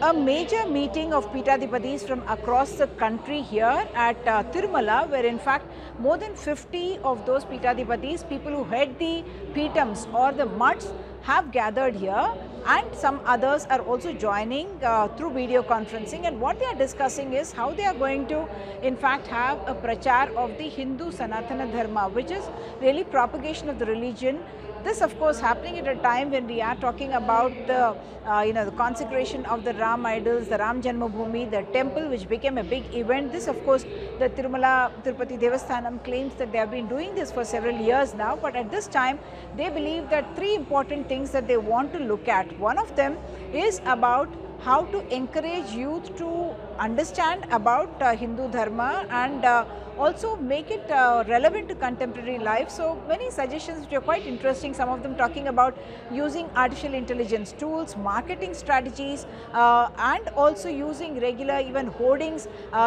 a major meeting of Peethadipatis from across the country here at Tirumala, where in fact more than 50 of those Peethadipatis, people who head the Peetams or the mutts, have gathered here, and some others are also joining through video conferencing, and what they are discussing is how they are going to in fact have a prachar of the Hindu Sanatana Dharma, which is really propagation of the religion. This of course happening at a time when we are talking about the the consecration of the Ram idols, the Ram Janmabhoomi, the temple which became a big event. This of course the Tirumala Tirupati Devasthanam claims that they have been doing this for several years now, but at this time they believe that three important things that they want to look at. One of them is about how to encourage youth to understand about Hindu Dharma and also make it relevant to contemporary life. So many suggestions which are quite interesting, some of them talking about using artificial intelligence tools, marketing strategies, and also using regular even hoardings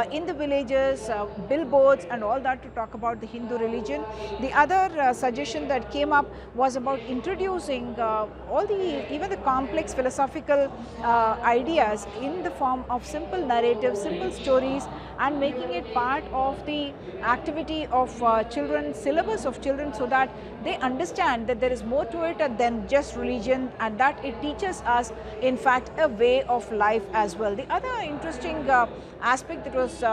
in the villages, billboards and all that to talk about the Hindu religion. The other suggestion that came up was about introducing all the even the complex philosophical ideas in the form of simple narratives, simple stories, and making it part of the activity of children, syllabus of children, so that they understand that there is more to it than just religion, and that it teaches us in fact a way of life as well. The other interesting aspect that was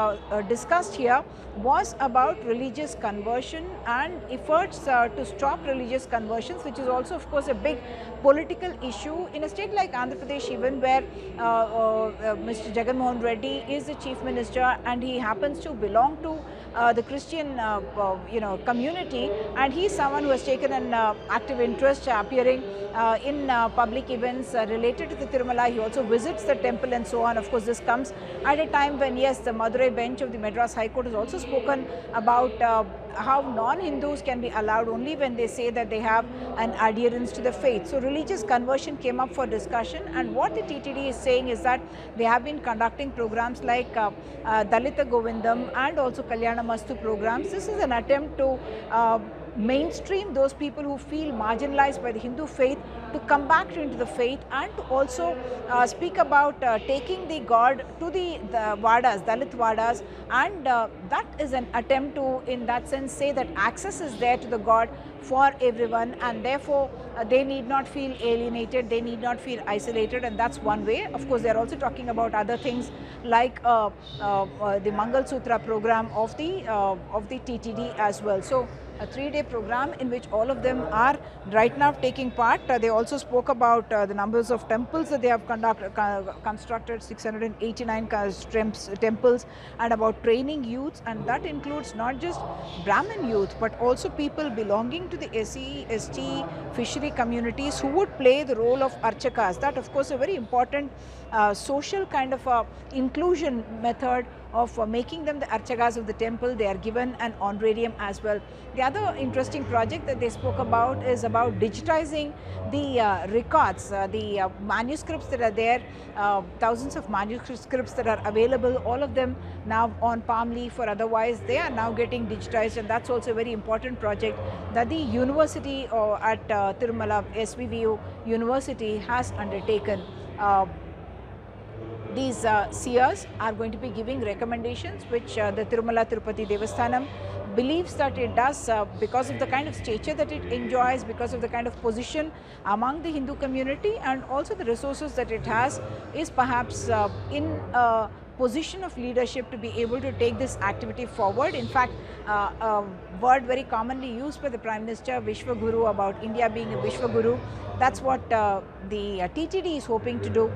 discussed here was about religious conversion and efforts to stop religious conversions, which is also of course a big political issue in a state like Andhra Pradesh, even where Mr. Jagan Mohan Reddy is the Chief Minister and he happens to belong to the Christian community, and he is someone who has taken an active interest appearing in public events related to the Tirumala. He also visits the temple and so on. Of course, this comes at a time when, yes, the Madurai bench of the Madras High Court has also spoken about how non-Hindus can be allowed only when they say that they have an adherence to the faith. So religious conversion came up for discussion, and what the TTD is saying is that they have been conducting programs like Dalita Govindam and also Kalyana Mastu programs. This is an attempt to mainstream those people who feel marginalized by the Hindu faith to come back into the faith, and to also speak about taking the God to the Vadas, Dalit Vadas, and that is an attempt to, in that sense, say that access is there to the God for everyone, and therefore they need not feel alienated, they need not feel isolated, and that's one way. Of course, they are also talking about other things like the Mangal Sutra program of the TTD as well. So a 3-day program in which all of them are right now taking part. They also spoke about the numbers of temples that they have constructed, 689 temples, and about training youths, and that includes not just Brahmin youth but also people belonging to the SC, ST, fishery communities who would play the role of archakas. That of course a very important social kind of inclusion method of making them the archakas of the temple. They are given an honorarium as well. The other interesting project that they spoke about is about digitizing the records, the manuscripts that are there, thousands of manuscripts that are available, all of them now on palm leaf or otherwise, they are now getting digitized, and that's also a very important project that the university at Tirumala, SVVU University, has undertaken. These seers are going to be giving recommendations which the Tirumala Tirupati Devasthanam believes that it does because of the kind of stature that it enjoys, because of the kind of position among the Hindu community, and also the resources that it has, is perhaps in a position of leadership to be able to take this activity forward. In fact, a word very commonly used by the Prime Minister, Vishwaguru, about India being a Vishwaguru, that's what the TTD is hoping to do.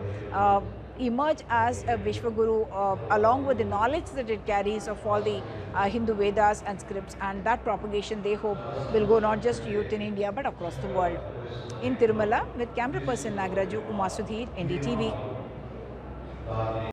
Emerge as a Vishwaguru along with the knowledge that it carries of all the Hindu Vedas and scripts, and that propagation they hope will go not just to youth in India but across the world. In Tirumala, with camera person Nagaraju, Uma Sudhir, NDTV.